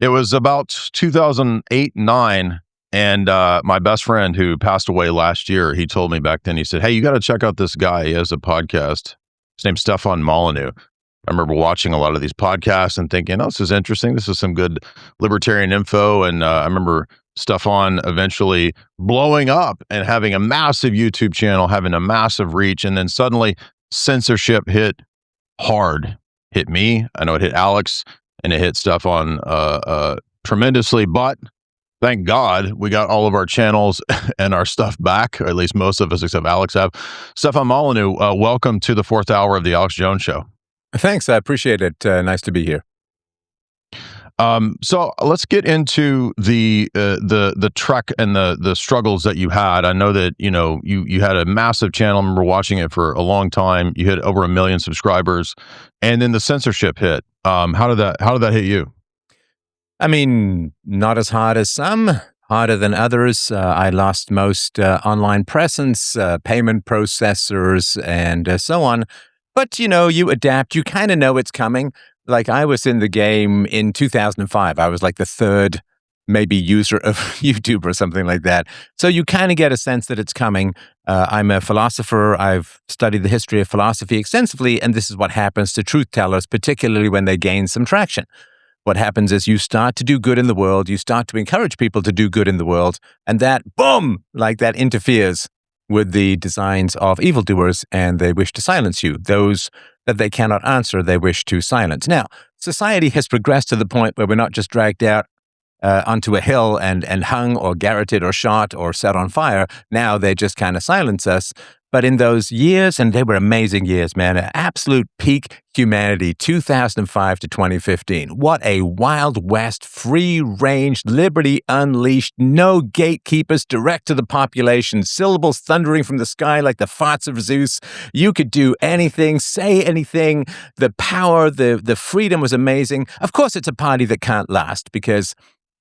It was about 2008, 9. And my best friend who passed away last year, he told me back then, he said, "Hey, you got to check out this guy. He has a podcast. His name's Stefan Molyneux." I remember watching a lot of these podcasts and thinking, "Oh, this is interesting. This is some good libertarian info." And I remember Stefan eventually blowing up and having a massive YouTube channel, having a massive reach. And then suddenly censorship hit hard. Hit me. I know it hit Alex, and it hit Stefan tremendously. But thank God we got all of our channels and our stuff back, or at least most of us, except Alex have. Stefan Molyneux, welcome to the fourth hour of the Alex Jones Show. Thanks. I appreciate it. Nice to be here. So let's get into the trek and the struggles that you had. I know that you had a massive channel. I remember watching it for a long time. You hit over 1 million subscribers, and then the censorship hit. How did that hit you? I mean, not as hard as some, harder than others. I lost most online presence, payment processors, and so on. But, you adapt. You kind of know it's coming. Like, I was in the game in 2005. I was like the third maybe user of YouTube or something like that. So you kind of get a sense that it's coming. I'm a philosopher. I've studied the history of philosophy extensively, and this is what happens to truth tellers, particularly when they gain some traction. What happens is you start to do good in the world, you start to encourage people to do good in the world, and that, boom, like that interferes with the designs of evildoers, and they wish to silence you. Those that they cannot answer, they wish to silence. Now, society has progressed to the point where we're not just dragged out onto a hill and hung or garroted or shot or set on fire. Now they just kind of silence us. But in those years, and they were amazing years, man, absolute peak humanity, 2005 to 2015. What a Wild West, free-range, liberty unleashed, no gatekeepers, direct to the population, syllables thundering from the sky like the farts of Zeus. You could do anything, say anything. The power, the freedom was amazing. Of course, it's a party that can't last because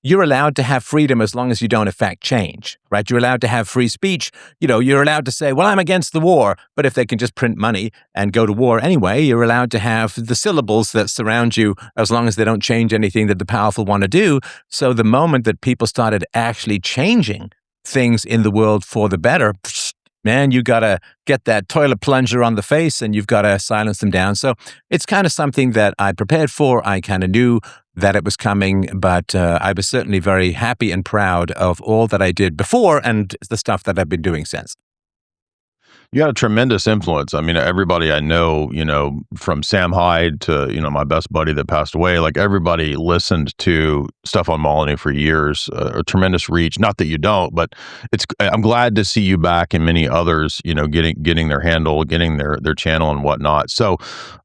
you're allowed to have freedom as long as you don't affect change, right? You're allowed to have free speech. You're allowed to say, well, I'm against the war. But if they can just print money and go to war anyway, you're allowed to have the syllables that surround you as long as they don't change anything that the powerful want to do. So the moment that people started actually changing things in the world for the better, man, you got to get that toilet plunger on the face and you've got to silence them down. So it's kind of something that I prepared for. I kind of knew that it was coming, but I was certainly very happy and proud of all that I did before and the stuff that I've been doing since. You had a tremendous influence. I mean, everybody I know, from Sam Hyde to, my best buddy that passed away, like everybody listened to Stefan Molyneux for years, a tremendous reach. Not that you don't, but I'm glad to see you back and many others, getting their handle, getting their channel and whatnot. So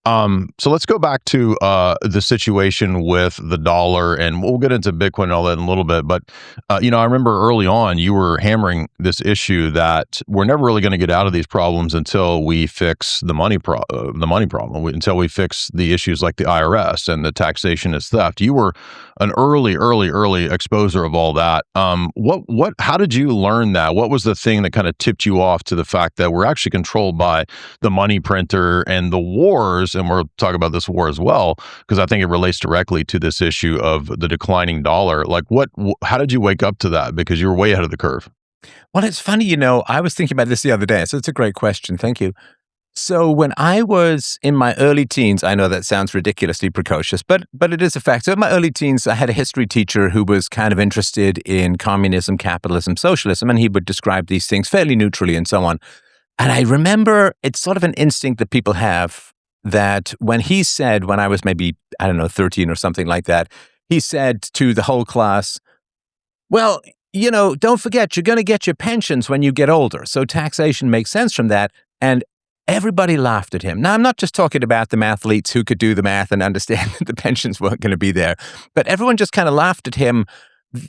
let's go back to the situation with the dollar, and we'll get into Bitcoin and all that in a little bit. But, I remember early on, you were hammering this issue that we're never really going to get out of these problems until we fix the money problem, until we fix the issues like the IRS and the taxation is theft. You were an early exposer of all that. How did you learn that? What was the thing that kind of tipped you off to the fact that we're actually controlled by the money printer and the wars? And we'll talk about this war as well, because I think it relates directly to this issue of the declining dollar. Like how did you wake up to that? Because you were way ahead of the curve. Well, it's funny, I was thinking about this the other day, so it's a great question. Thank you. So when I was in my early teens, I know that sounds ridiculously precocious, but it is a fact. So in my early teens, I had a history teacher who was kind of interested in communism, capitalism, socialism, and he would describe these things fairly neutrally and so on. And I remember it's sort of an instinct that people have that when he said, when I was maybe, 13 or something like that, he said to the whole class, well, don't forget, you're going to get your pensions when you get older. So taxation makes sense from that. And everybody laughed at him. Now, I'm not just talking about the mathletes who could do the math and understand that the pensions weren't going to be there, but everyone just kind of laughed at him.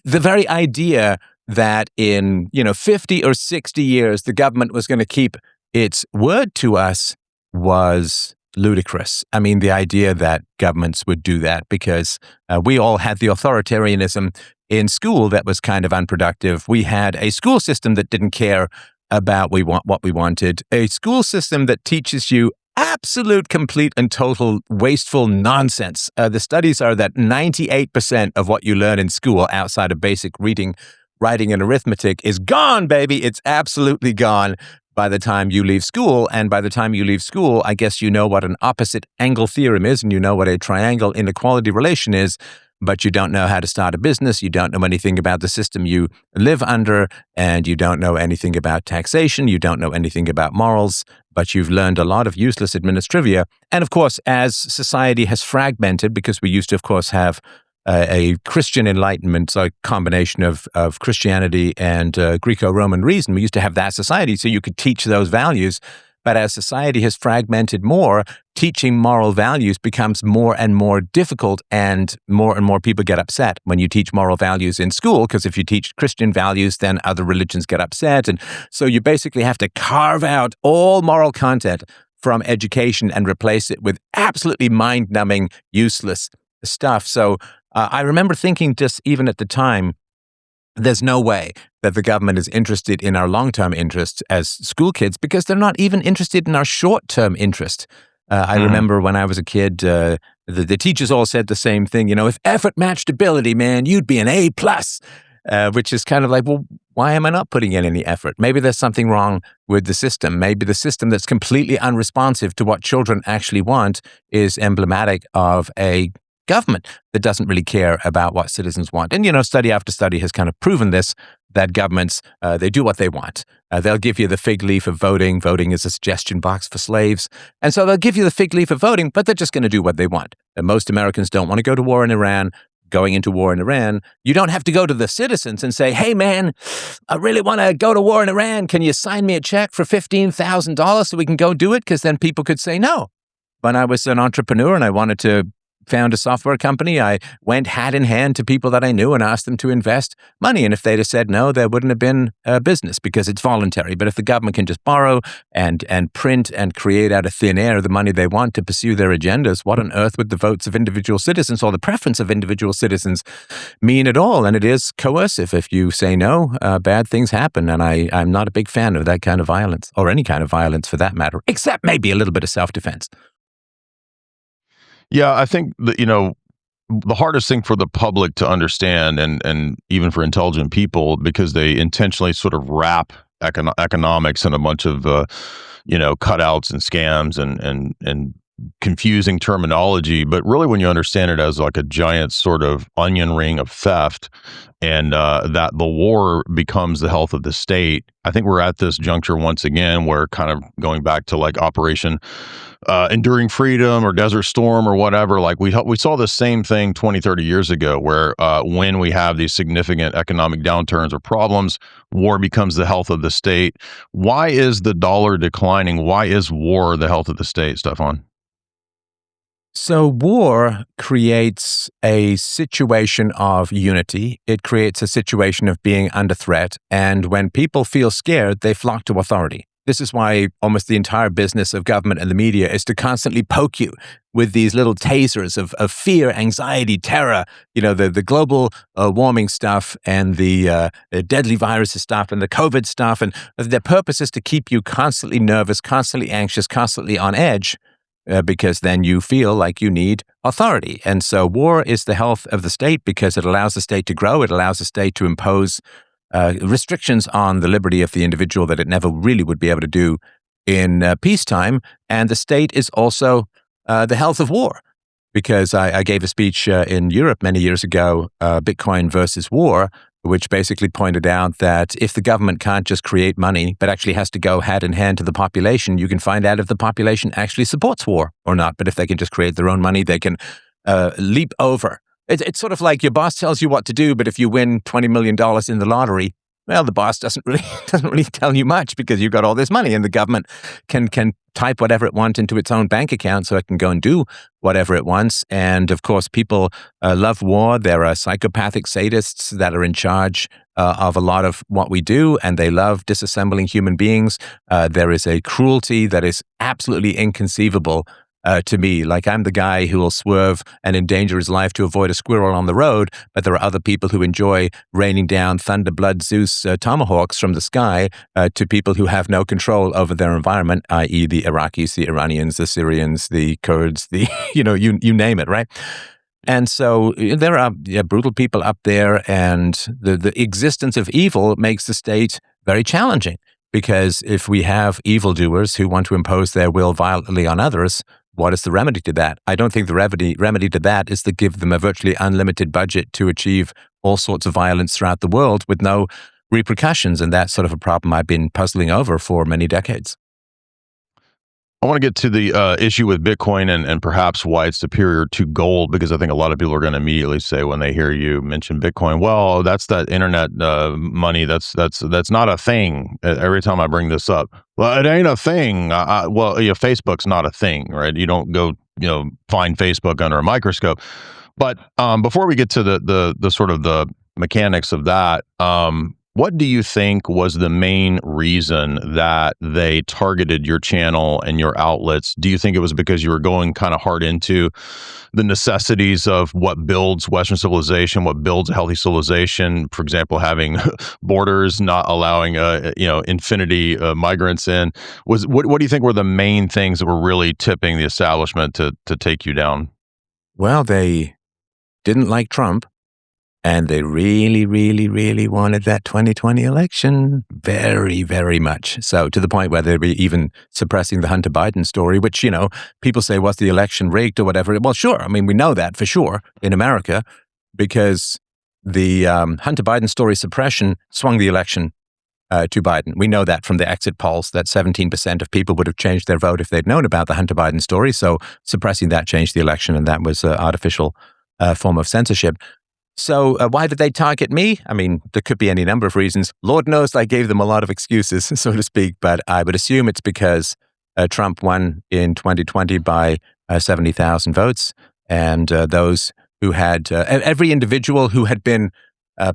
The very idea that in, 50 or 60 years, the government was going to keep its word to us was ludicrous. I mean, the idea that governments would do that because we all had the authoritarianism in school that was kind of unproductive. We had a school system that didn't care about what we wanted, a school system that teaches you absolute, complete, and total wasteful nonsense. The studies are that 98% of what you learn in school outside of basic reading, writing, and arithmetic is gone, baby. It's absolutely gone by the time you leave school. And by the time you leave school, I guess you know what an opposite angle theorem is, and you know what a triangle inequality relation is, but you don't know how to start a business. You don't know anything about the system you live under, and you don't know anything about taxation. You don't know anything about morals, but you've learned a lot of useless administrivia. And of course, as society has fragmented, because we used to, of course, have a Christian Enlightenment, so a combination of Christianity and Greco-Roman reason. We used to have that society, so you could teach those values. But as society has fragmented more, teaching moral values becomes more and more difficult, and more people get upset when you teach moral values in school, because if you teach Christian values, then other religions get upset. And so you basically have to carve out all moral content from education and replace it with absolutely mind-numbing, useless stuff. So I remember thinking, just even at the time, there's no way that the government is interested in our long-term interests as school kids, because they're not even interested in our short-term interest. I remember when I was a kid, the teachers all said the same thing. If effort matched ability, man, you'd be an A+, which is kind of like, well, why am I not putting in any effort? Maybe there's something wrong with the system. Maybe the system that's completely unresponsive to what children actually want is emblematic of a government that doesn't really care about what citizens want. And, study after study has kind of proven this, that governments, they do what they want. They'll give you the fig leaf of voting. Voting is a suggestion box for slaves. And so they'll give you the fig leaf of voting, but they're just going to do what they want. And most Americans don't want to go to war in Iran. Going into war in Iran, you don't have to go to the citizens and say, hey, man, I really want to go to war in Iran. Can you sign me a check for $15,000 so we can go do it? Because then people could say no. When I was an entrepreneur and I wanted to found a software company, I went hat in hand to people that I knew and asked them to invest money. And if they'd have said no, there wouldn't have been a business, because it's voluntary. But if the government can just borrow and print and create out of thin air the money they want to pursue their agendas, what on earth would the votes of individual citizens or the preference of individual citizens mean at all? And it is coercive. If you say no, bad things happen. And I'm not a big fan of that kind of violence, or any kind of violence for that matter, except maybe a little bit of self-defense. Yeah, I think that, the hardest thing for the public to understand, and even for intelligent people, because they intentionally sort of wrap economics in a bunch of cutouts and scams and confusing terminology. But really, when you understand it as like a giant sort of onion ring of theft, and that the war becomes the health of the state, I think we're at this juncture once again where, kind of going back to like Operation Enduring Freedom or Desert Storm or whatever, like we saw the same thing 20, 30 years ago, where when we have these significant economic downturns or problems, war becomes the health of the state. Why is the dollar declining? Why is war the health of the state, Stefan? So war creates a situation of unity. It creates a situation of being under threat. And when people feel scared, they flock to authority. This is why almost the entire business of government and the media is to constantly poke you with these little tasers of fear, anxiety, terror, the global warming stuff and the deadly viruses stuff and the COVID stuff. And their purpose is to keep you constantly nervous, constantly anxious, constantly on edge, because then you feel like you need authority. And so war is the health of the state, because it allows the state to grow. It allows the state to impose restrictions on the liberty of the individual that it never really would be able to do in peacetime. And the state is also the health of war, because I gave a speech in Europe many years ago, Bitcoin versus war, which basically pointed out that if the government can't just create money, but actually has to go hand in hand to the population, you can find out if the population actually supports war or not. But if they can just create their own money, they can leap over. It's sort of like your boss tells you what to do, but if you win $20 million in the lottery, well, the boss doesn't really tell you much, because you've got all this money, and the government can type whatever it wants into its own bank account so it can go and do whatever it wants. And of course, people love war. There are psychopathic sadists that are in charge of a lot of what we do, and they love disassembling human beings. There is a cruelty that is absolutely inconceivable to me. Like, I'm the guy who will swerve and endanger his life to avoid a squirrel on the road, but there are other people who enjoy raining down Thunder Blood Zeus tomahawks from the sky to people who have no control over their environment, i.e. the Iraqis, the Iranians, the Syrians, the Kurds, the, you name it, right? And so there are brutal people up there, and the existence of evil makes the state very challenging, because if we have evildoers who want to impose their will violently on others, what is the remedy to that? I don't think the remedy to that is to give them a virtually unlimited budget to achieve all sorts of violence throughout the world with no repercussions, and that's sort of a problem I've been puzzling over for many decades. I want to get to the issue with Bitcoin and perhaps why it's superior to gold, because I think a lot of people are going to immediately say when they hear you mention Bitcoin, well, that's that internet money. That's not a thing. Every time I bring this up, well, it ain't a thing. Facebook's not a thing, right? You don't go, find Facebook under a microscope. But before we get to the sort of the mechanics of that, what do you think was the main reason that they targeted your channel and your outlets? Do you think it was because you were going kind of hard into the necessities of what builds Western civilization, what builds a healthy civilization? For example, having borders, not allowing infinity migrants in. What do you think were the main things that were really tipping the establishment to take you down? Well, they didn't like Trump. And they really, really, really wanted that 2020 election very, very much. So to the point where they were even suppressing the Hunter Biden story, which, people say, was the election rigged or whatever? Well, sure. I mean, we know that for sure in America, because the Hunter Biden story suppression swung the election to Biden. We know that from the exit polls, that 17% of people would have changed their vote if they'd known about the Hunter Biden story. So suppressing that changed the election, and that was an artificial form of censorship. So why did they target me? I mean, there could be any number of reasons. Lord knows I gave them a lot of excuses, so to speak, but I would assume it's because Trump won in 2020 by 70,000 votes, and those who had, every individual who had been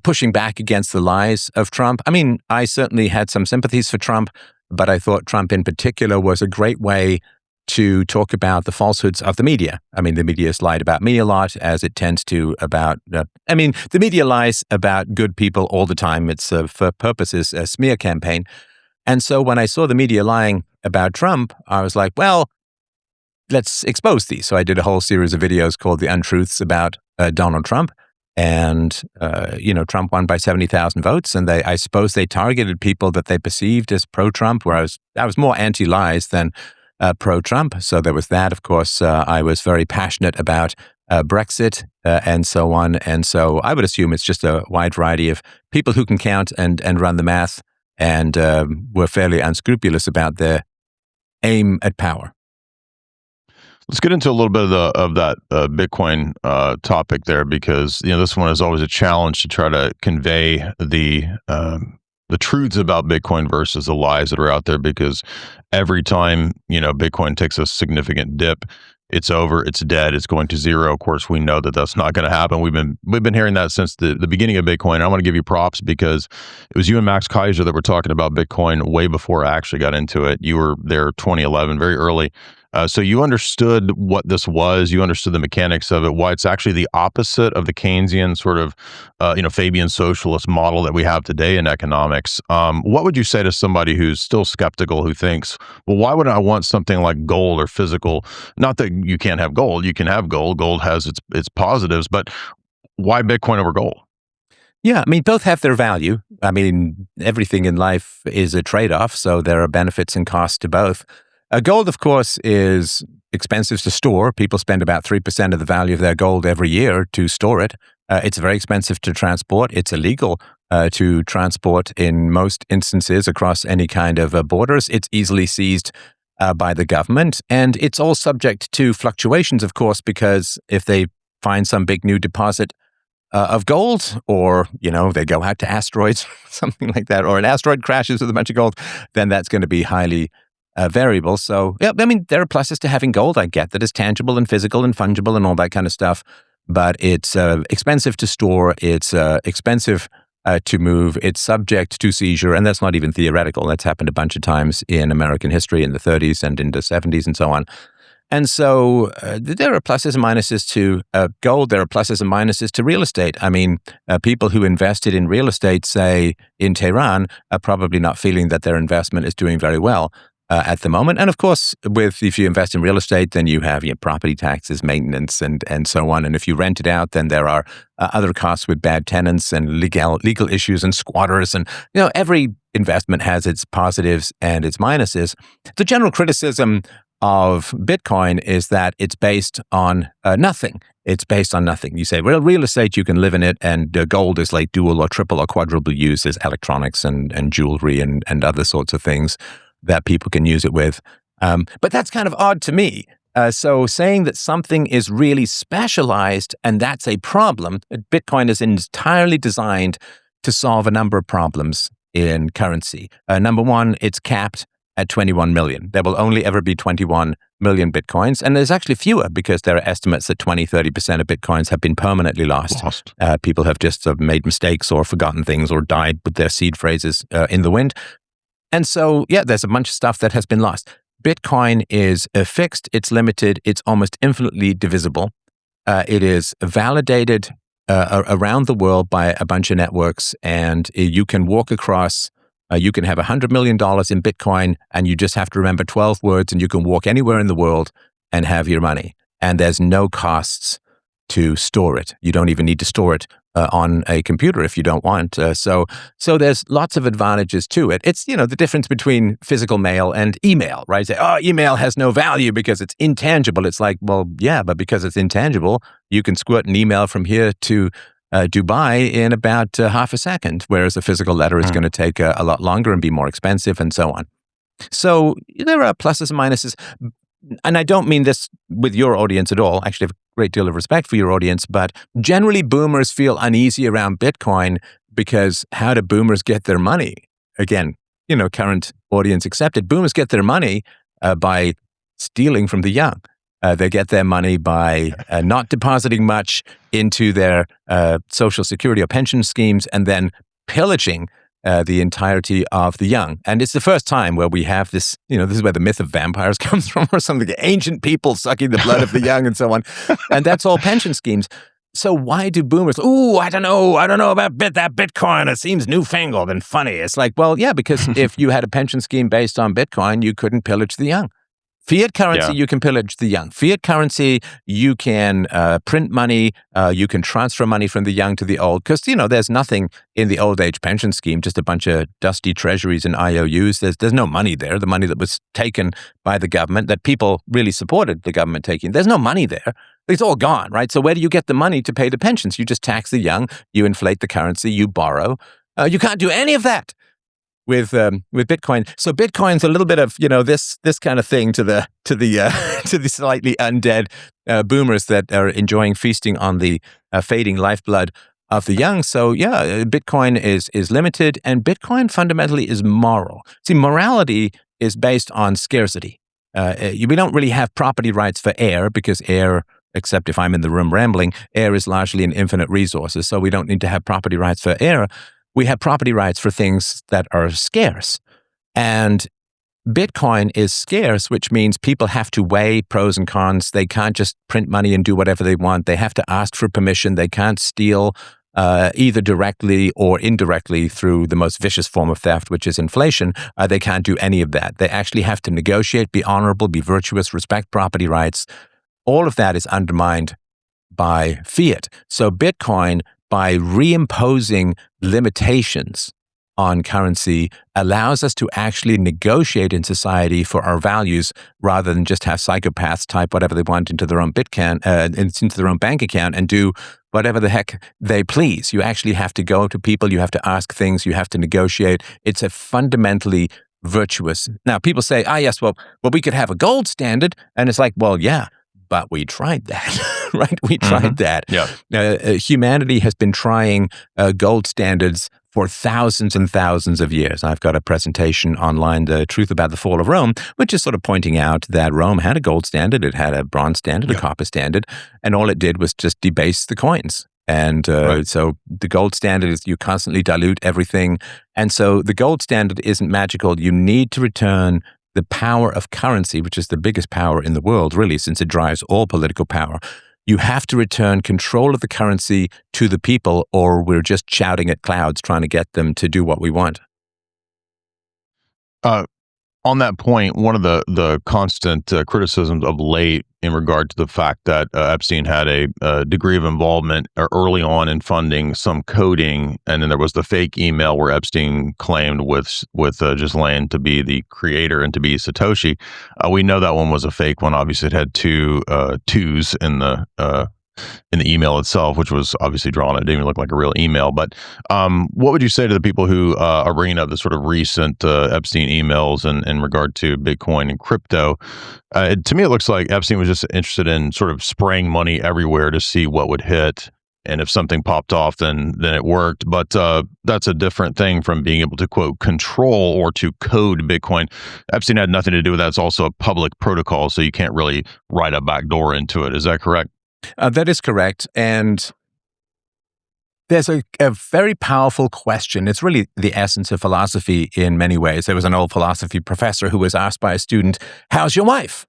pushing back against the lies of Trump. I mean, I certainly had some sympathies for Trump, but I thought Trump in particular was a great way to talk about the falsehoods of the media. I mean, the media has lied about me a lot, as it tends to about, the media lies about good people all the time. It's for purposes a smear campaign. And so when I saw the media lying about Trump, I was like, well, let's expose these. So I did a whole series of videos called The Untruths about Donald Trump. And, Trump won by 70,000 votes. And I suppose they targeted people that they perceived as pro-Trump, where I was more anti-lies than pro-Trump. So there was that. Of course, I was very passionate about Brexit and so on. And so I would assume it's just a wide variety of people who can count and run the math, and were fairly unscrupulous about their aim at power. Let's get into a little bit of that Bitcoin topic there, because this one is always a challenge to try to convey the truths about Bitcoin versus the lies that are out there, because every time, Bitcoin takes a significant dip, it's over, it's dead, it's going to zero. Of course, we know that that's not going to happen. We've been hearing that since the beginning of Bitcoin. I want to give you props, because it was you and Max Kaiser that were talking about Bitcoin way before I actually got into it. You were there 2011, very early. So you understood what this was. You understood the mechanics of it, why it's actually the opposite of the Keynesian sort of, Fabian socialist model that we have today in economics. What would you say to somebody who's still skeptical, who thinks, well, why would I want something like gold or physical? Not that you can't have gold. You can have gold. Gold has its positives, but why Bitcoin over gold? Yeah, I mean, both have their value. I mean, everything in life is a trade-off, so there are benefits and costs to both. Gold, of course, is expensive to store. People spend about 3% of the value of their gold every year to store it. It's very expensive to transport. It's illegal to transport in most instances across any kind of borders. It's easily seized by the government. And it's all subject to fluctuations, of course, because if they find some big new deposit of gold, or, they go out to asteroids, something like that, or an asteroid crashes with a bunch of gold, then that's going to be highly variable. So, yeah, I mean, there are pluses to having gold. I get that it's tangible and physical and fungible and all that kind of stuff, but it's expensive to store. It's expensive to move. It's subject to seizure, and that's not even theoretical. That's happened a bunch of times in American history in the 30s and in the 70s and so on. And so there are pluses and minuses to gold. There are pluses and minuses to real estate. I mean, people who invested in real estate, say in Tehran, are probably not feeling that their investment is doing very well at the moment. And of course, if you invest in real estate, then you have your property taxes, maintenance, and so on. And if you rent it out, then there are other costs with bad tenants and legal issues and squatters. And every investment has its positives and its minuses. The general criticism of Bitcoin is that it's based on nothing. It's based on nothing. You say, well, real estate, you can live in it, and gold is like dual or triple or quadruple use as electronics and jewelry and other sorts of things that people can use it with. But that's kind of odd to me. So saying that something is really specialized and that's a problem, Bitcoin is entirely designed to solve a number of problems in currency. Number one, it's capped at 21 million. There will only ever be 21 million Bitcoins. And there's actually fewer because there are estimates that 20-30% of Bitcoins have been permanently lost. People have just made mistakes or forgotten things or died with their seed phrases in the wind. And so, there's a bunch of stuff that has been lost. Bitcoin is fixed, it's limited, it's almost infinitely divisible. It is validated around the world by a bunch of networks, and you can walk across, you can have $100 million in Bitcoin, and you just have to remember 12 words, and you can walk anywhere in the world and have your money. And there's no costs to store it. You don't even need to store it on a computer if you don't want. So there's lots of advantages to it. It's, the difference between physical mail and email, right? Say, email has no value because it's intangible. It's like, well, yeah, but because it's intangible, you can squirt an email from here to Dubai in about half a second, whereas a physical letter is going to take a lot longer and be more expensive and so on. So there are pluses and minuses. And I don't mean this with your audience at all. Actually, I have a great deal of respect for your audience, but generally boomers feel uneasy around Bitcoin because how do boomers get their money? Again, current audience accepted. Boomers get their money by stealing from the young. They get their money by not depositing much into their social security or pension schemes and then pillaging the entirety of the young. And it's the first time where we have this, this is where the myth of vampires comes from, or something, ancient people sucking the blood of the young and so on. And that's all pension schemes. So why do boomers, I don't know about that Bitcoin. It seems newfangled and funny. It's like, well, yeah, because if you had a pension scheme based on Bitcoin, you couldn't pillage the young. Fiat currency, you can pillage the young. Fiat currency, you can print money, you can transfer money from the young to the old. Because, there's nothing in the old age pension scheme, just a bunch of dusty treasuries and IOUs. There's no money there. The money that was taken by the government, that people really supported the government taking, there's no money there. It's all gone, right? So where do you get the money to pay the pensions? You just tax the young, you inflate the currency, you borrow. You can't do any of that with Bitcoin. So Bitcoin's a little bit of this kind of thing to the to the slightly undead boomers that are enjoying feasting on the fading lifeblood of the young. So Bitcoin is limited, and Bitcoin fundamentally is moral. See, morality is based on scarcity. We don't really have property rights for air because air, except if I'm in the room rambling, air is largely an infinite resource. So we don't need to have property rights for air. We have property rights for things that are scarce. And Bitcoin is scarce, which means people have to weigh pros and cons. They can't just print money and do whatever they want. They have to ask for permission. They can't steal either directly or indirectly through the most vicious form of theft, which is inflation. They can't do any of that. They actually have to negotiate, be honorable, be virtuous, respect property rights. All of that is undermined by fiat. So Bitcoin, by reimposing limitations on currency, allows us to actually negotiate in society for our values rather than just have psychopaths type whatever they want into their own into their own bank account and do whatever the heck they please. You actually have to go to people, you have to ask things, you have to negotiate. It's a fundamentally virtuous. Now, people say, yes, well, we could have a gold standard. And it's like, well, yeah, but we tried that, right? We tried that. Yeah. Humanity has been trying gold standards for thousands and thousands of years. I've got a presentation online, The Truth About the Fall of Rome, which is sort of pointing out that Rome had a gold standard, it had a bronze standard, a copper standard, and all it did was just debase the coins. And so the gold standard is you constantly dilute everything. And so the gold standard isn't magical. You need to return the power of currency, which is the biggest power in the world, really, since it drives all political power. You have to return control of the currency to the people, or we're just shouting at clouds trying to get them to do what we want. Uh, on that point, one of the constant criticisms of late in regard to the fact that Epstein had a degree of involvement early on in funding some coding, and then there was the fake email where Epstein claimed with Ghislaine to be the creator and to be Satoshi. We know that one was a fake one. Obviously, it had two twos in the email itself, which was obviously drawn. It didn't even look like a real email. But what would you say to the people who are bringing up the sort of recent Epstein emails in regard to Bitcoin and crypto? To me, it looks like Epstein was just interested in sort of spraying money everywhere to see what would hit. And if something popped off, then it worked. But that's a different thing from being able to, quote, control or to code Bitcoin. Epstein had nothing to do with that. It's also a public protocol, so you can't really write a backdoor into it. Is that correct? That is correct. And there's a very powerful question. It's really the essence of philosophy in many ways. There was an old philosophy professor who was asked by a student, "How's your wife?"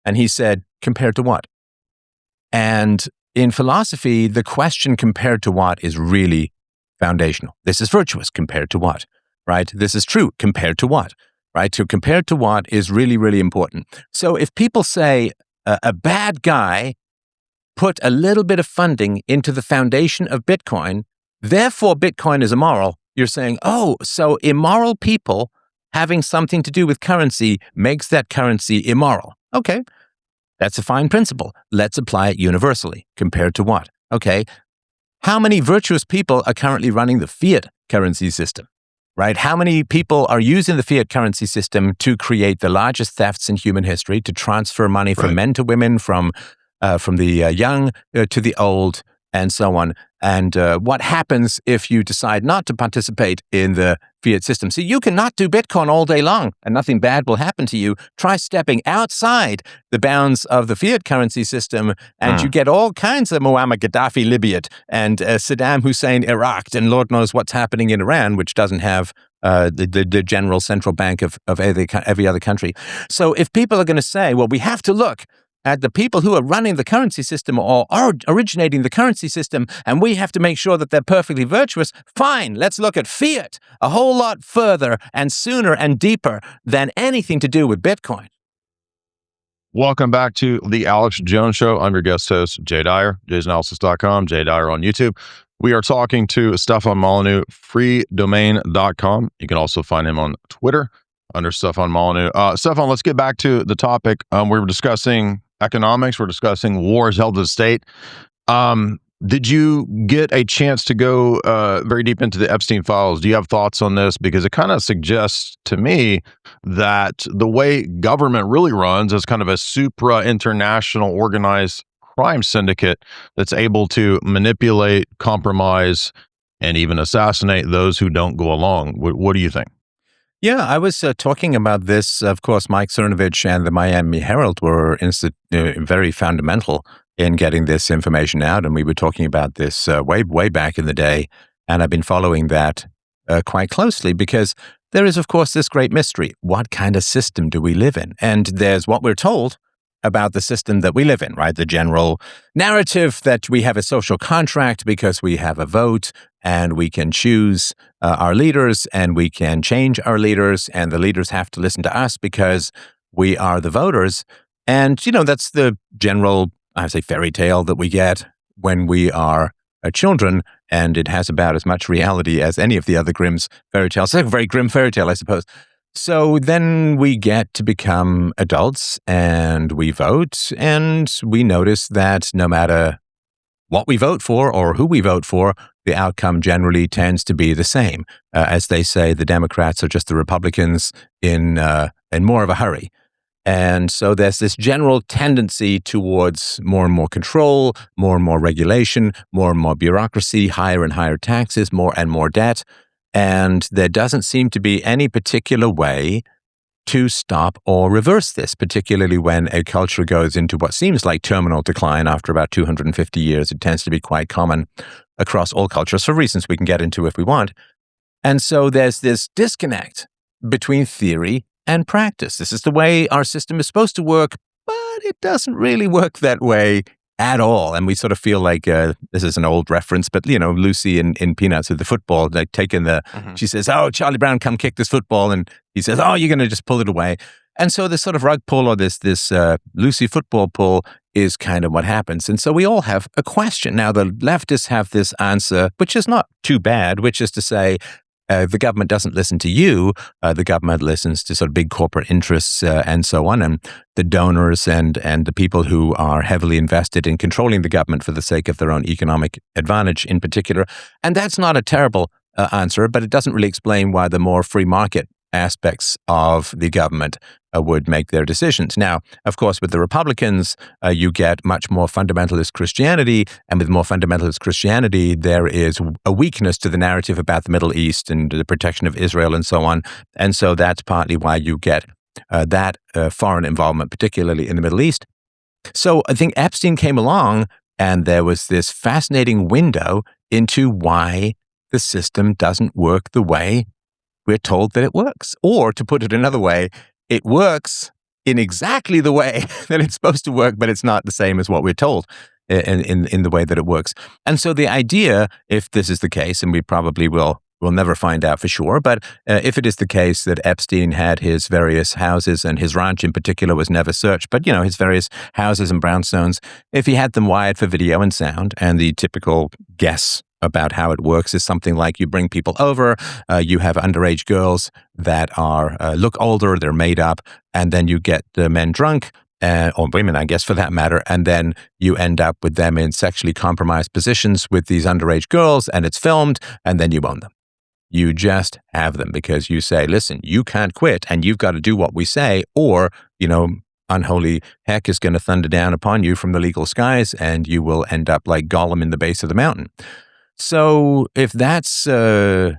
And he said, "Compared to what?" And in philosophy, the question compared to what is really foundational. This is virtuous compared to what, right? This is true compared to what, right? To compared to what is really, really important. So if people say a bad guy put a little bit of funding into the foundation of Bitcoin, therefore Bitcoin is immoral, you're saying, oh, so immoral people having something to do with currency makes that currency immoral. Okay, that's a fine principle. Let's apply it universally. Compared to what? Okay, how many virtuous people are currently running the fiat currency system? Right? How many people are using the fiat currency system to create the largest thefts in human history, to transfer money from men to women, from the young to the old, and so on. And what happens if you decide not to participate in the fiat system? See, you cannot do Bitcoin all day long and nothing bad will happen to you. Try stepping outside the bounds of the fiat currency system and you get all kinds of Muammar Gaddafi Libya and Saddam Hussein Iraq and Lord knows what's happening in Iran, which doesn't have the general central bank of every other country. So if people are going to say, well, we have to look at the people who are running the currency system or are originating the currency system, and we have to make sure that they're perfectly virtuous, fine, let's look at fiat a whole lot further and sooner and deeper than anything to do with Bitcoin. Welcome back to the Alex Jones Show. I'm your guest host, Jay Dyer, jaysanalysis.com, Jay Dyer on YouTube. We are talking to Stefan Molyneux, freedomain.com. You can also find him on Twitter under Stefan Molyneux. Stefan, let's get back to the topic. We were discussing economics. We're discussing wars held to the state. Did you get a chance to go very deep into the Epstein files? Do you have thoughts on this? Because it kind of suggests to me that the way government really runs is kind of a supra-international organized crime syndicate that's able to manipulate, compromise, and even assassinate those who don't go along. What do you think? Yeah, I was talking about this. Of course, Mike Cernovich and the Miami Herald were very fundamental in getting this information out. And we were talking about this way back in the day. And I've been following that quite closely because there is, of course, this great mystery. What kind of system do we live in? And there's what we're told about the system that we live in, right? The general narrative that we have a social contract because we have a vote and we can choose our leaders and we can change our leaders and the leaders have to listen to us because we are the voters. And, that's the general, I say, fairy tale that we get when we are children. And it has about as much reality as any of the other Grimm's fairy tales. It's a very grim fairy tale, I suppose. So then we get to become adults and we vote and we notice that no matter what we vote for or who we vote for, the outcome generally tends to be the same. As they say, the Democrats are just the Republicans in more of a hurry. And so there's this general tendency towards more and more control, more and more regulation, more and more bureaucracy, higher and higher taxes, more and more debt. And there doesn't seem to be any particular way to stop or reverse this, particularly when a culture goes into what seems like terminal decline after about 250 years. It tends to be quite common across all cultures for reasons we can get into if we want. And so there's this disconnect between theory and practice. This is the way our system is supposed to work, but it doesn't really work that way at all. And we sort of feel like this is an old reference, but Lucy in Peanuts with the football, like Mhm. she says, "Oh, Charlie Brown, come kick this football," and he says, "Oh, you're going to just pull it away." And so this sort of rug pull or this Lucy football pull is kind of what happens. And so we all have a question. Now, the leftists have this answer, which is not too bad, which is to say, the government doesn't listen to you. The government listens to sort of big corporate interests and so on, and the donors and the people who are heavily invested in controlling the government for the sake of their own economic advantage in particular. And that's not a terrible answer, but it doesn't really explain why the more free market aspects of the government would make their decisions. Now, of course, with the Republicans, you get much more fundamentalist Christianity, and with more fundamentalist Christianity, there is a weakness to the narrative about the Middle East and the protection of Israel and so on. And so that's partly why you get that foreign involvement, particularly in the Middle East. So I think Epstein came along, and there was this fascinating window into why the system doesn't work the way we're told that it works. Or to put it another way, it works in exactly the way that it's supposed to work, but it's not the same as what we're told in the way that it works. And so the idea, if this is the case, and we probably will never find out for sure, but if it is the case that Epstein had his various houses, and his ranch in particular was never searched, but his various houses and brownstones, if he had them wired for video and sound, and the typical guess about how it works is something like you bring people over, you have underage girls that are look older, they're made up, and then you get the men drunk, or women, I guess, for that matter, and then you end up with them in sexually compromised positions with these underage girls, and it's filmed, and then you own them. You just have them because you say, listen, you can't quit, and you've got to do what we say, or, unholy heck is going to thunder down upon you from the legal skies, and you will end up like Gollum in the base of the mountain. So if that's the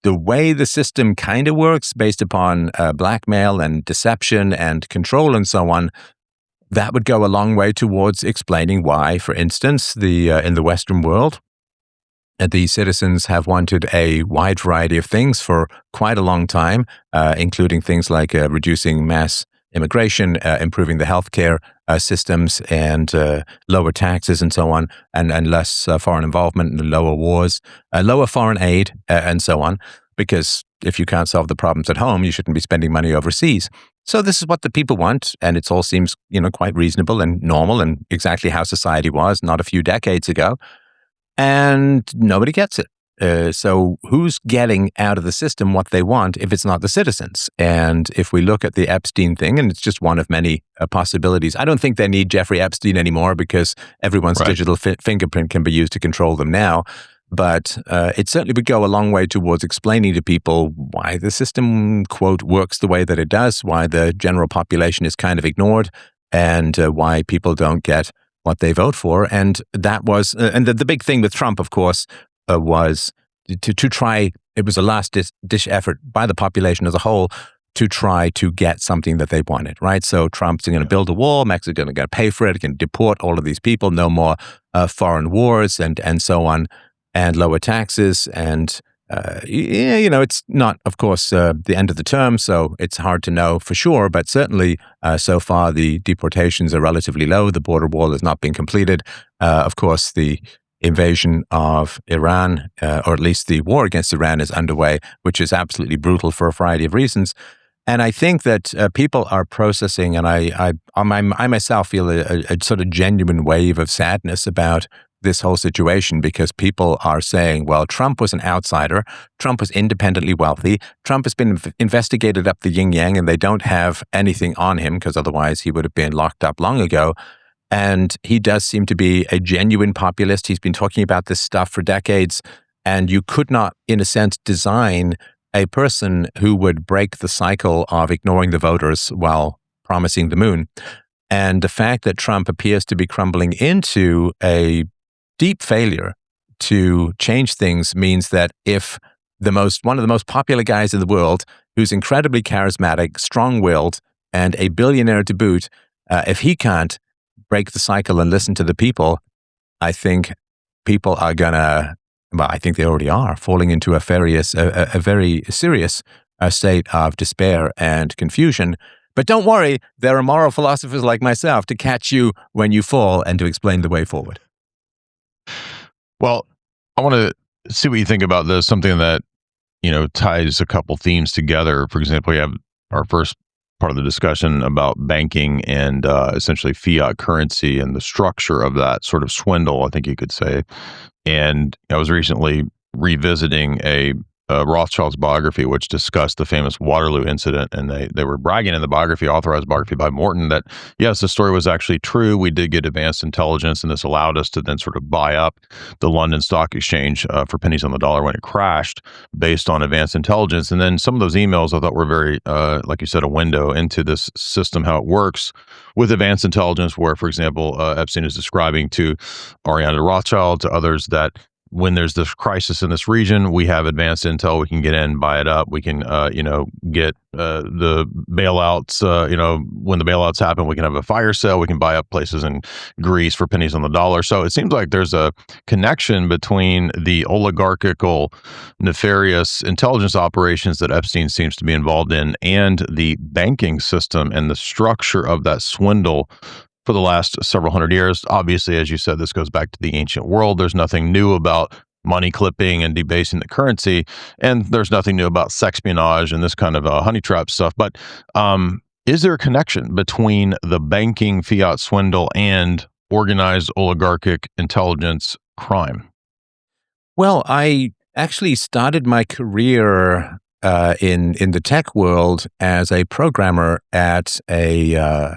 way the system kind of works based upon blackmail and deception and control and so on, that would go a long way towards explaining why, for instance, in the Western world, the citizens have wanted a wide variety of things for quite a long time, including things like reducing mass immigration, improving the healthcare systems, and lower taxes and so on, and less foreign involvement, and lower wars, lower foreign aid, and so on. Because if you can't solve the problems at home, you shouldn't be spending money overseas. So this is what the people want, and it all seems quite reasonable and normal, and exactly how society was not a few decades ago. And nobody gets it. So who's getting out of the system what they want if it's not the citizens? And if we look at the Epstein thing, and it's just one of many possibilities, I don't think they need Jeffrey Epstein anymore because everyone's Right. digital fingerprint can be used to control them now. But it certainly would go a long way towards explaining to people why the system, quote, works the way that it does, why the general population is kind of ignored, and why people don't get what they vote for. And that was, and the big thing with Trump, of course, was to try, it was a last ditch effort by the population as a whole to try to get something that they wanted, right? So Trump's going to build a wall, Mexico's going to pay for it, can deport all of these people, no more foreign wars and so on, and lower taxes. And, it's not, of course, the end of the term, so it's hard to know for sure, but certainly so far the deportations are relatively low. The border wall has not been completed. Of course, the invasion of Iran, or at least the war against Iran, is underway, which is absolutely brutal for a variety of reasons. And I think that people are processing, and I myself feel a sort of genuine wave of sadness about this whole situation, because people are saying, well, Trump was an outsider. Trump was independently wealthy. Trump has been investigated up the yin yang, and they don't have anything on him because otherwise he would have been locked up long ago. And he does seem to be a genuine populist. He's been talking about this stuff for decades. And you could not, in a sense, design a person who would break the cycle of ignoring the voters while promising the moon. And the fact that Trump appears to be crumbling into a deep failure to change things means that if one of the most popular guys in the world, who's incredibly charismatic, strong-willed, and a billionaire to boot, if he can't break the cycle and listen to the people, I think people are gonna, well, I think they already are, falling into a very serious a state of despair and confusion. But don't worry, there are moral philosophers like myself to catch you when you fall and to explain the way forward. Well, I want to see what you think about this. Something that ties a couple themes together. For example, we have our first part of the discussion about banking and essentially fiat currency and the structure of that sort of swindle, I think you could say. And I was recently revisiting a Rothschild's biography, which discussed the famous Waterloo incident. And they were bragging in the biography, authorized biography by Morton, that yes, the story was actually true. We did get advanced intelligence, and this allowed us to then sort of buy up the London Stock Exchange for pennies on the dollar when it crashed based on advanced intelligence. And then some of those emails I thought were very, like you said, a window into this system, how it works with advanced intelligence, where, for example, Epstein is describing to Ariana Rothschild, to others, that when there's this crisis in this region, we have advanced intel. We can get in, buy it up. We can, get the bailouts. When the bailouts happen, we can have a fire sale. We can buy up places in Greece for pennies on the dollar. So it seems like there's a connection between the oligarchical, nefarious intelligence operations that Epstein seems to be involved in and the banking system and the structure of that swindle for the last several hundred years. Obviously, as you said, this goes back to the ancient world. There's nothing new about money clipping and debasing the currency, and there's nothing new about sexpionage and this kind of honey trap stuff. But is there a connection between the banking fiat swindle and organized oligarchic intelligence crime? Well, I actually started my career in the tech world as a programmer at a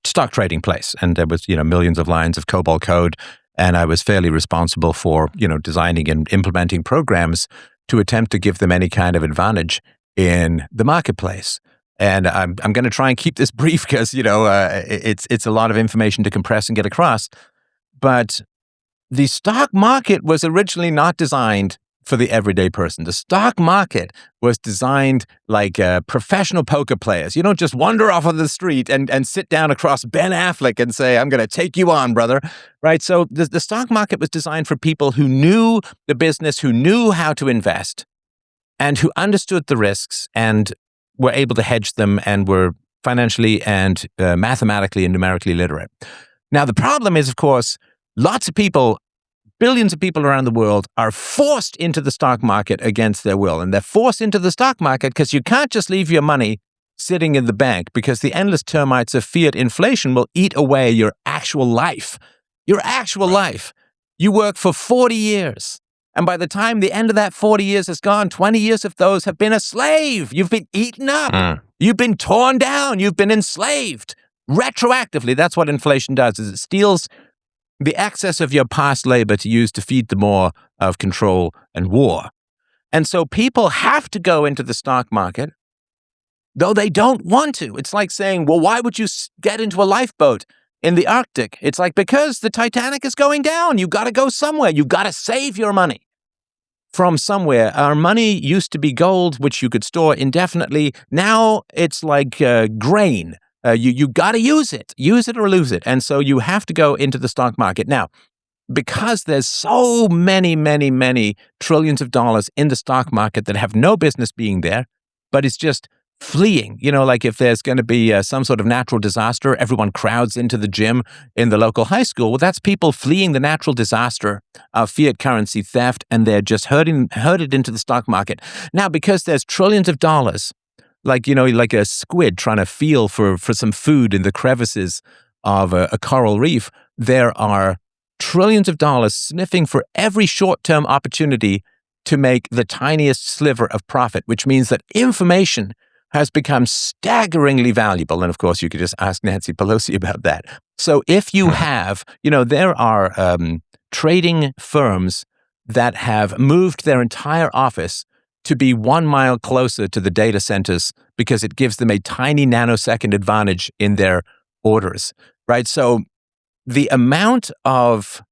stock trading place, and there was millions of lines of COBOL code, and I was fairly responsible for designing and implementing programs to attempt to give them any kind of advantage in the marketplace. And I'm going to try and keep this brief because it's a lot of information to compress and get across. But the stock market was originally not designed for the everyday person. The stock market was designed like professional poker players. You don't just wander off of the street and sit down across Ben Affleck and say, I'm going to take you on, brother. Right? So the stock market was designed for people who knew the business, who knew how to invest, and who understood the risks and were able to hedge them and were financially and mathematically and numerically literate. Now, the problem is, of course, lots of people, billions of people around the world, are forced into the stock market against their will. And they're forced into the stock market because you can't just leave your money sitting in the bank, because the endless termites of fiat inflation will eat away your actual life. Your actual life. You work for 40 years. And by the time the end of that 40 years is gone, 20 years of those have been a slave. You've been eaten up. You've been torn down. You've been enslaved. Retroactively, that's what inflation does, is it steals the excess of your past labor to use to feed the more of control and war. And so people have to go into the stock market, though they don't want to. It's like saying, well, why would you get into a lifeboat in the Arctic? It's like, because the Titanic is going down. You got to go somewhere. You got to save your money from somewhere. Our money used to be gold, which you could store indefinitely. Now it's like grain. You got to use it or lose it. And so you have to go into the stock market. Now, because there's so many, many, many trillions of dollars in the stock market that have no business being there, but it's just fleeing. Like if there's going to be some sort of natural disaster, everyone crowds into the gym in the local high school. Well, that's people fleeing the natural disaster of fiat currency theft, and they're just herded into the stock market. Now, because there's trillions of dollars, like a squid trying to feel for some food in the crevices of a coral reef, there are trillions of dollars sniffing for every short-term opportunity to make the tiniest sliver of profit, which means that information has become staggeringly valuable. And of course, you could just ask Nancy Pelosi about that. So if you have, there are trading firms that have moved their entire office to be 1 mile closer to the data centers because it gives them a tiny nanosecond advantage in their orders, right? So the amount of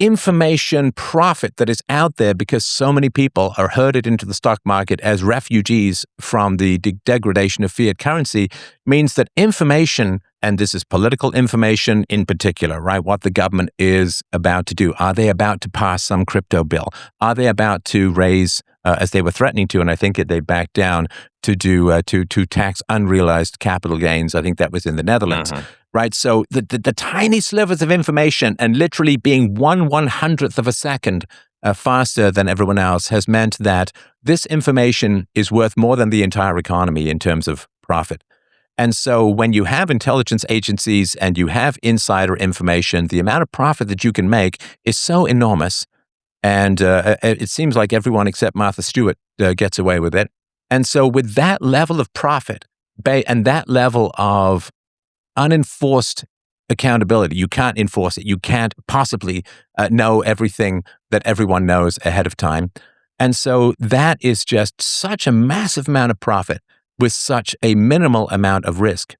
information profit that is out there because so many people are herded into the stock market as refugees from the degradation of fiat currency means that information, and this is political information in particular, right? What the government is about to do. Are they about to pass some crypto bill? Are they about to raise as they were threatening to, and I think they backed down to do to tax unrealized capital gains. I think that was in the Netherlands, right? So the tiny slivers of information, and literally being 1/100th of a second faster than everyone else, has meant that this information is worth more than the entire economy in terms of profit. And so when you have intelligence agencies and you have insider information, the amount of profit that you can make is so enormous. And it seems like everyone except Martha Stewart gets away with it. And so with that level of profit and that level of unenforced accountability, you can't enforce it. You can't possibly know everything that everyone knows ahead of time. And so that is just such a massive amount of profit with such a minimal amount of risk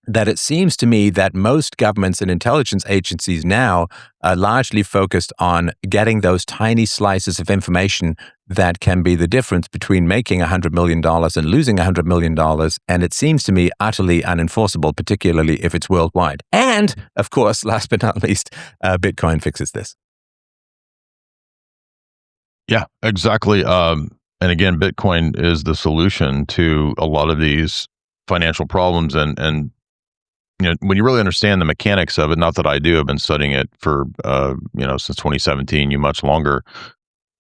that it seems to me that most governments and intelligence agencies now are largely focused on getting those tiny slices of information that can be the difference between making $100 million and losing $100 million. And it seems to me utterly unenforceable, particularly if it's worldwide. And, of course, last but not least, Bitcoin fixes this. Yeah, exactly. And again, Bitcoin is the solution to a lot of these financial problems. And when you really understand the mechanics of it, not that I do, I've been studying it for since 2017, much longer.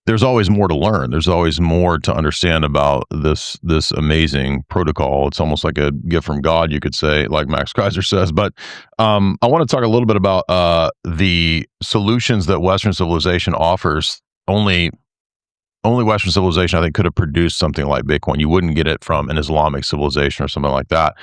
There's always more to learn. There's always more to understand about this amazing protocol. It's almost like a gift from God, you could say, like Max Kaiser says. But I want to talk a little bit about the solutions that Western civilization offers. Only Western civilization, I think, could have produced something like Bitcoin. You wouldn't get it from an Islamic civilization or something like that.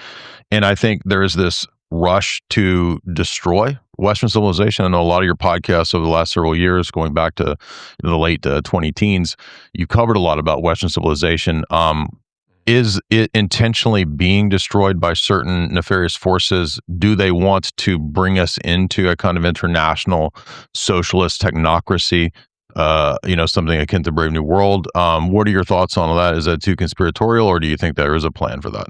And I think there is this rush to destroy Western civilization. I know a lot of your podcasts over the last several years, going back to the late 20-teens, you covered a lot about Western civilization. Is it intentionally being destroyed by certain nefarious forces? Do they want to bring us into a kind of international socialist technocracy? Something akin to Brave New World. What are your thoughts on that? Is that too conspiratorial, or do you think there is a plan for that?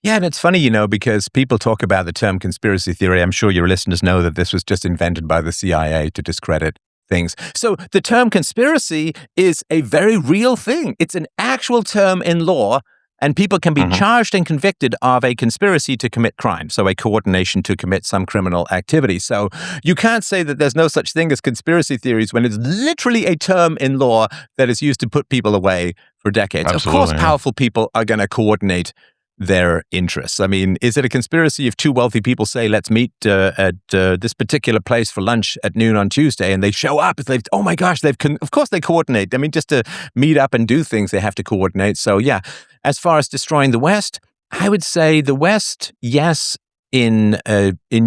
Yeah, and it's funny, because people talk about the term conspiracy theory. I'm sure your listeners know that this was just invented by the CIA to discredit things. So the term conspiracy is a very real thing. It's an actual term in law, and people can be charged and convicted of a conspiracy to commit crime, so a coordination to commit some criminal activity. So you can't say that there's no such thing as conspiracy theories when it's literally a term in law that is used to put people away for decades. Absolutely, of course, powerful people are going to coordinate their interests. I mean, is it a conspiracy if two wealthy people say, let's meet at this particular place for lunch at noon on Tuesday, and they show up? Oh my gosh, of course they coordinate. I mean, just to meet up and do things, they have to coordinate. So yeah, as far as destroying the West, I would say the West, yes, in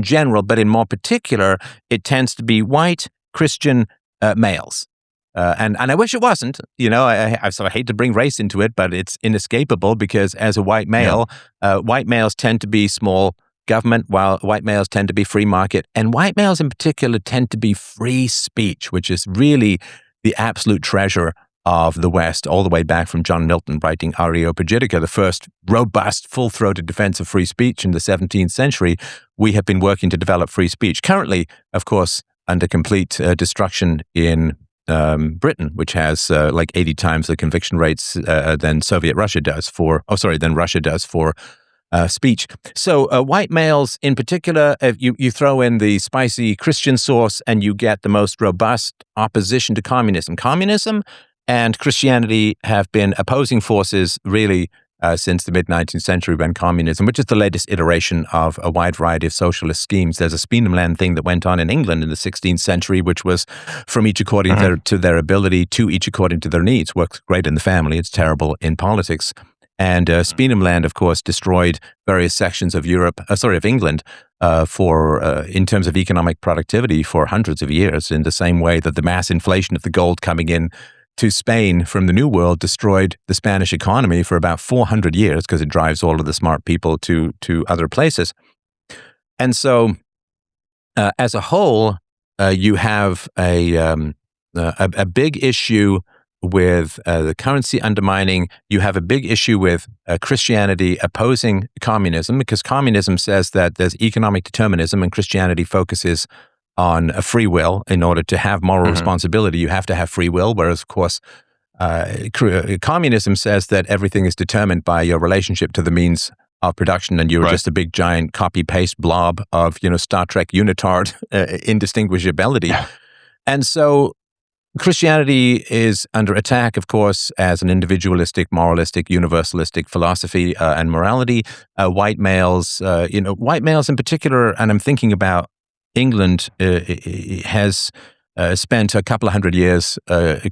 general, but in more particular, it tends to be white Christian males. And I wish it wasn't. I sort of hate to bring race into it, but it's inescapable because as a white male, white males tend to be small government, while white males tend to be free market. And white males in particular tend to be free speech, which is really the absolute treasure of the West, all the way back from John Milton writing Areopagitica, the first robust, full-throated defense of free speech in the 17th century. We have been working to develop free speech. Currently, of course, under complete destruction in Britain, which has like 80 times the conviction rates than Russia does for speech. So white males in particular, you throw in the spicy Christian sauce and you get the most robust opposition to communism. Communism and Christianity have been opposing forces really since the mid-19th century, when communism, which is the latest iteration of a wide variety of socialist schemes. There's a Spieneland thing that went on in England in the 16th century, which was from each according to their ability, to each according to their needs. Works great in the family. It's terrible in politics. And Spieneland, of course, destroyed various sections of England in terms of economic productivity for hundreds of years, in the same way that the mass inflation of the gold coming in to Spain from the New World destroyed the Spanish economy for about 400 years, because it drives all of the smart people to other places. And so, as a whole, you have a big issue with the currency undermining. You have a big issue with Christianity opposing communism, because communism says that there's economic determinism and Christianity focuses on a free will. In order to have moral responsibility, you have to have free will, whereas, of course, Communism says that everything is determined by your relationship to the means of production, and you're Right. just a big giant copy paste blob of Star Trek unitard indistinguishability. And so Christianity is under attack, of course, as an individualistic, moralistic, universalistic philosophy and morality. White males, white males in particular, and I'm thinking about England, has spent a couple of hundred years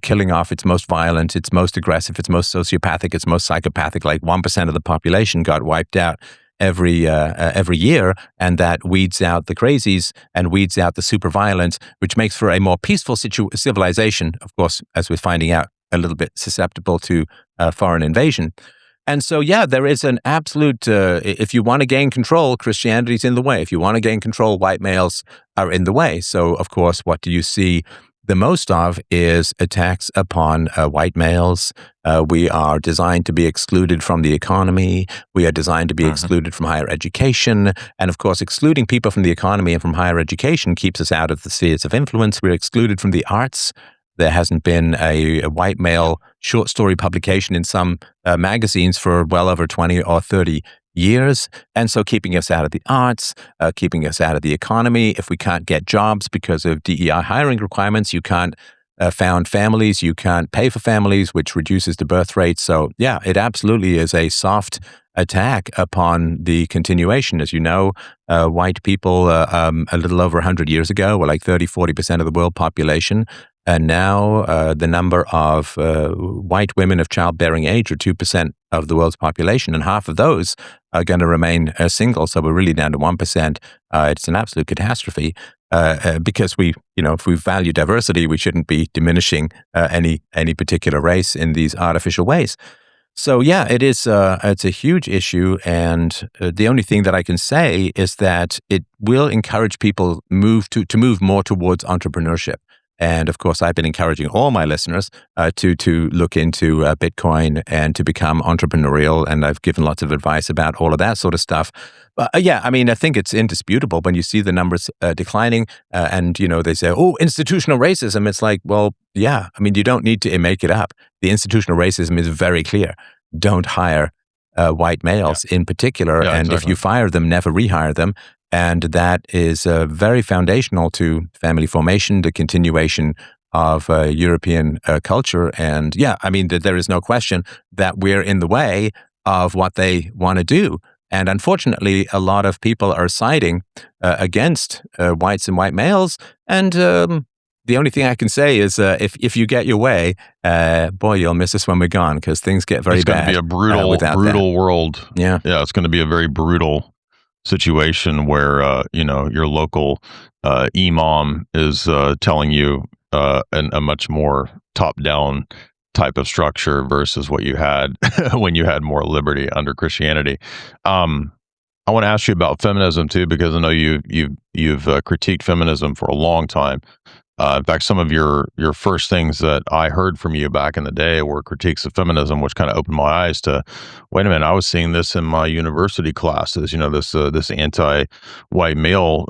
killing off its most violent, its most aggressive, its most sociopathic, its most psychopathic. Like 1% of the population got wiped out every year, and that weeds out the crazies and weeds out the super violent, which makes for a more peaceful civilization. Of course, as we're finding out, a little bit susceptible to foreign invasion. And so, yeah, there is an absolute, if you want to gain control, Christianity's in the way. If you want to gain control, white males are in the way. So, of course, what do you see the most of is attacks upon white males. We are designed to be excluded from the economy. We are designed to be excluded from higher education. And of course, excluding people from the economy and from higher education keeps us out of the spheres of influence. We're excluded from the arts. There hasn't been a white male short story publication in some magazines for well over 20 or 30 years. And so keeping us out of the arts, keeping us out of the economy. If we can't get jobs because of DEI hiring requirements, you can't found families, you can't pay for families, which reduces the birth rate. So yeah, it absolutely is a soft attack upon the continuation. As you know, white people a little over 100 years ago were like 30-40% of the world population. And now the number of white women of childbearing age are 2% of the world's population, and half of those are going to remain single. So we're really down to 1%. It's an absolute catastrophe because if we value diversity, we shouldn't be diminishing any particular race in these artificial ways. So yeah, it's a huge issue, and the only thing that I can say is that it will encourage people to move more towards entrepreneurship. And of course, I've been encouraging all my listeners to look into Bitcoin and to become entrepreneurial. And I've given lots of advice about all of that sort of stuff. But yeah, I mean, I think it's indisputable when you see the numbers declining and, they say, oh, institutional racism. It's like, well, yeah, I mean, you don't need to make it up. The institutional racism is very clear. Don't hire white males in particular. Yeah, and exactly. if you fire them, never rehire them. And that is very foundational to family formation, the continuation of European culture. And yeah, I mean, there is no question that we're in the way of what they want to do. And unfortunately, a lot of people are siding against whites and white males. And the only thing I can say is if you get your way, boy, you'll miss us when we're gone, because things get very bad. It's going to be a brutal world. Yeah. Yeah, it's going to be a very brutal situation where your local imam is telling you a much more top-down type of structure versus what you had when you had more liberty under Christianity. I want to ask you about feminism too, because I know you've critiqued feminism for a long time. In fact, some of your first things that I heard from you back in the day were critiques of feminism, which kind of opened my eyes to, wait a minute, I was seeing this in my university classes, this anti-white male,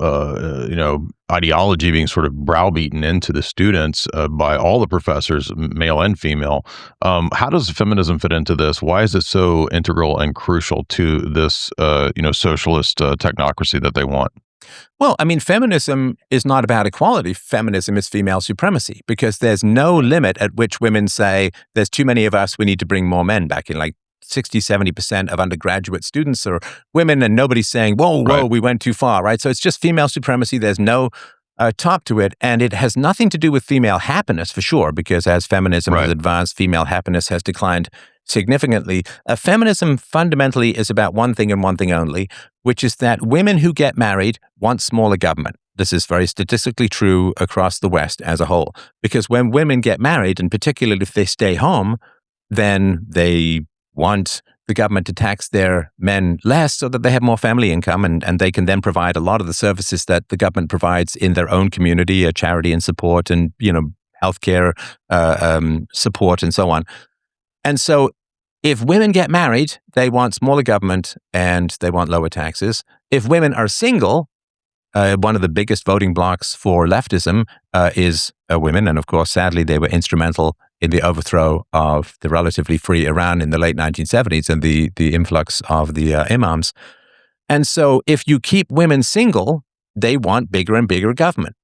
ideology being sort of browbeaten into the students by all the professors, male and female. How does feminism fit into this? Why is it so integral and crucial to this, socialist technocracy that they want? Well, I mean, feminism is not about equality. Feminism is female supremacy, because there's no limit at which women say, there's too many of us, we need to bring more men back in. Like 60-70% of undergraduate students are women, and nobody's saying, whoa, Right. we went too far, right? So it's just female supremacy. There's no top to it, and it has nothing to do with female happiness, for sure, because as feminism has advanced, female happiness has declined significantly. Feminism fundamentally is about one thing and one thing only, which is that women who get married want smaller government. This is very statistically true across the West as a whole, because when women get married, and particularly if they stay home, then they want the government to tax their men less so that they have more family income, and they can then provide a lot of the services that the government provides in their own community, charity and support, and healthcare support and so on. And so if women get married, they want smaller government and they want lower taxes. If women are single, one of the biggest voting blocks for leftism is women. And of course, sadly, they were instrumental in the overthrow of the relatively free Iran in the late 1970s and the influx of the imams. And so if you keep women single, they want bigger and bigger government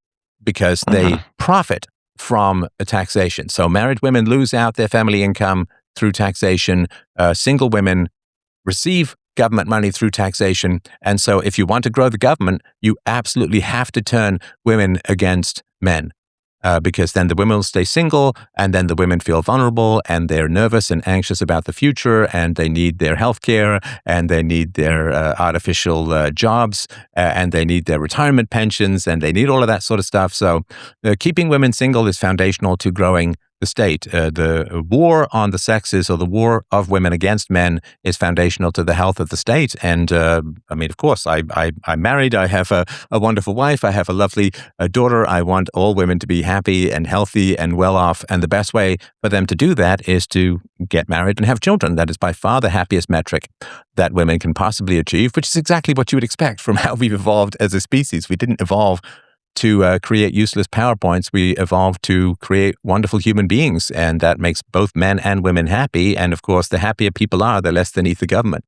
because they Mhm. profit from a taxation. So married women lose out their family income through taxation. Single women receive government money through taxation. And so if you want to grow the government, you absolutely have to turn women against men. Because then the women will stay single, and then the women feel vulnerable, and they're nervous and anxious about the future, and they need their health care, and they need their artificial jobs, and they need their retirement pensions, and they need all of that sort of stuff. So keeping women single is foundational to growing the state. The war on the sexes, or the war of women against men, is foundational to the health of the state. And I mean, of course, I'm married. I have a wonderful wife. I have a lovely daughter. I want all women to be happy and healthy and well off. And the best way for them to do that is to get married and have children. That is by far the happiest metric that women can possibly achieve, which is exactly what you would expect from how we've evolved as a species. We didn't evolve to create useless PowerPoints. We evolved to create wonderful human beings, and that makes both men and women happy. And of course, the happier people are, the less they need the government.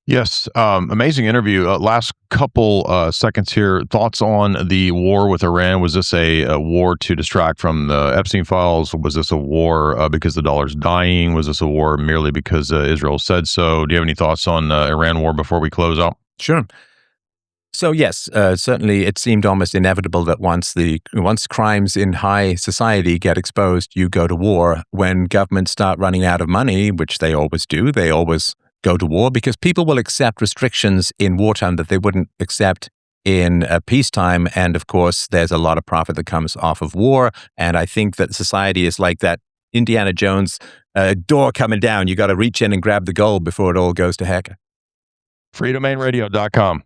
Yes, amazing interview. Last couple seconds here. Thoughts on the war with Iran? Was this a war to distract from the Epstein files? Was this a war because the dollar's dying? Was this a war merely because Israel said so? Do you have any thoughts on Iran war before we close out? Sure. So yes, certainly it seemed almost inevitable that once crimes in high society get exposed, you go to war. When governments start running out of money, which they always do, they always go to war because people will accept restrictions in wartime that they wouldn't accept in peacetime. And of course, there's a lot of profit that comes off of war. And I think that society is like that Indiana Jones door coming down. You got to reach in and grab the gold before it all goes to heck. freedomainradio.com.